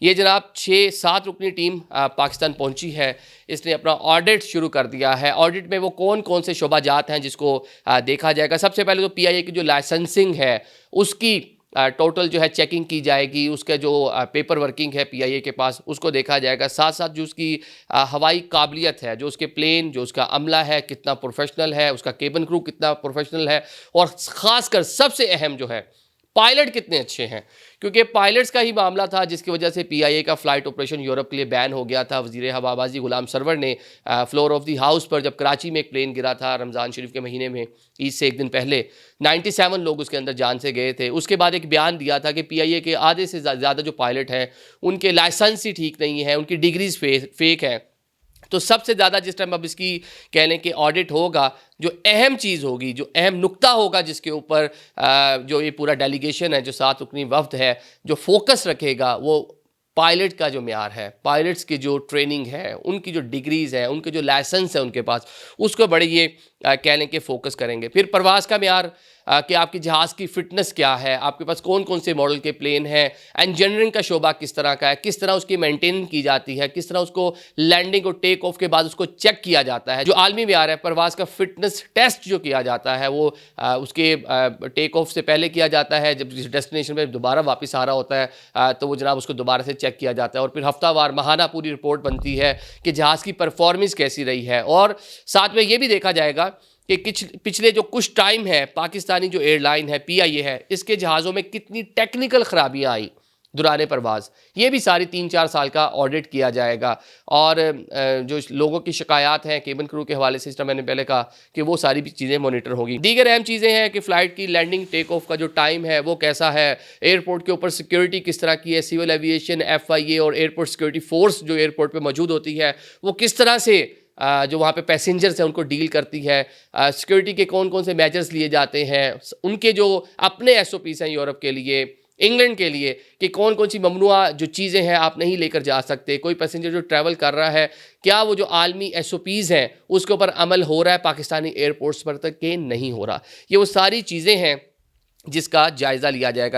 یہ جناب 6-7 رکنی ٹیم پاکستان پہنچی ہے. اس نے اپنا آڈٹ شروع کر دیا ہے. آڈٹ میں وہ کون کون سے شعبہ جات ہیں جس کو دیکھا جائے گا. سب سے پہلے تو پی آئی اے کی جو لائسنسنگ ہے اس کی ٹوٹل جو ہے چیکنگ کی جائے گی. اس کا جو پیپر ورکنگ ہے پی آئی اے کے پاس اس کو دیکھا جائے گا. ساتھ ساتھ جو اس کی ہوائی قابلیت ہے, جو اس کے پلین, جو اس کا عملہ ہے کتنا پروفیشنل ہے, اس کا کیبن کرو کتنا پروفیشنل ہے, اور خاص کر سب سے اہم جو ہے پائلٹ کتنے اچھے ہیں. کیونکہ پائلٹس کا ہی معاملہ تھا جس کی وجہ سے پی آئی اے کا فلائٹ آپریشن یورپ کے لیے بین ہو گیا تھا. وزیر ہوابازی غلام سرور نے فلور آف دی ہاؤس پر جب کراچی میں ایک پلین گرا تھا رمضان شریف کے مہینے میں, عید سے ایک دن پہلے 97 لوگ اس کے اندر جان سے گئے تھے. اس کے بعد ایک بیان دیا تھا کہ پی آئی اے کے آدھے سے زیادہ جو پائلٹ ہیں ان کے لائسنس ہی ٹھیک نہیں ہیں, ان کی ڈگریز فیک ہیں. تو سب سے زیادہ جس ٹائم اب اس کی کہہ لیں کہ آڈٹ ہوگا, جو اہم چیز ہوگی, جو اہم نقطہ ہوگا جس کے اوپر جو یہ پورا ڈیلیگیشن ہے, جو 7 رکنی وفد ہے, جو فوکس رکھے گا وہ پائلٹ کا جو معیار ہے, پائلٹس کی جو ٹریننگ ہے, ان کی جو ڈگریز ہیں, ان کے جو لائسنس ہے ان کے پاس, اس کو بڑے یہ کہہ لیں کہ فوکس کریں گے. پھر پرواز کا معیار کہ آپ کی جہاز کی فٹنس کیا ہے, آپ کے پاس کون کون سے ماڈل کے پلین ہیں, انجینئرنگ کا شعبہ کس طرح کا ہے, کس طرح اس کی مینٹین کی جاتی ہے, کس طرح اس کو لینڈنگ اور ٹیک آف کے بعد اس کو چیک کیا جاتا ہے. جو عالمی معیار ہے پرواز کا فٹنس ٹیسٹ جو کیا جاتا ہے وہ اس کے ٹیک آف سے پہلے کیا جاتا ہے. جب جس ڈیسٹینیشن پہ دوبارہ واپس آ رہا ہوتا ہے تو وہ جناب اس کو دوبارہ سے چیک کیا جاتا ہے, اور پھر ہفتہ وار ماہانہ پوری رپورٹ بنتی ہے کہ جہاز کی پرفارمنس کیسی رہی ہے. اور ساتھ میں یہ بھی دیکھا جائے گا کہ پچھلے جو کچھ ٹائم ہے پاکستانی جو ایئر لائن ہے پی آئی اے ہے, اس کے جہازوں میں کتنی ٹیکنیکل خرابیاں آئی دوران پرواز, یہ بھی ساری 3-4 سال کا آڈٹ کیا جائے گا. اور جو لوگوں کی شکایات ہیں کیبن کرو کے حوالے سے, میں نے پہلے کہا کہ وہ ساری بھی چیزیں مانیٹر ہوگی. دیگر اہم چیزیں ہیں کہ فلائٹ کی لینڈنگ ٹیک آف کا جو ٹائم ہے وہ کیسا ہے, ایئرپورٹ کے اوپر سیکیورٹی کس طرح کی ہے, سول ایوییشن, ایف آئی اے اور ایئرپورٹ سیکیورٹی فورس جو ایئرپورٹ پہ موجود ہوتی ہے وہ کس طرح سے جو وہاں پہ پیسنجرز ہیں ان کو ڈیل کرتی ہے, سیکیورٹی کے کون کون سے میجرز لیے جاتے ہیں, ان کے جو اپنے ایس او پیز ہیں یورپ کے لیے, انگلینڈ کے لیے, کہ کون کون سی ممنوع جو چیزیں ہیں آپ نہیں لے کر جا سکتے. کوئی پیسنجر جو ٹریول کر رہا ہے کیا وہ جو عالمی ایس او پیز ہیں اس کے اوپر عمل ہو رہا ہے پاکستانی ایئرپورٹس پر تک کہ نہیں ہو رہا. یہ وہ ساری چیزیں ہیں جس کا جائزہ لیا جائے گا.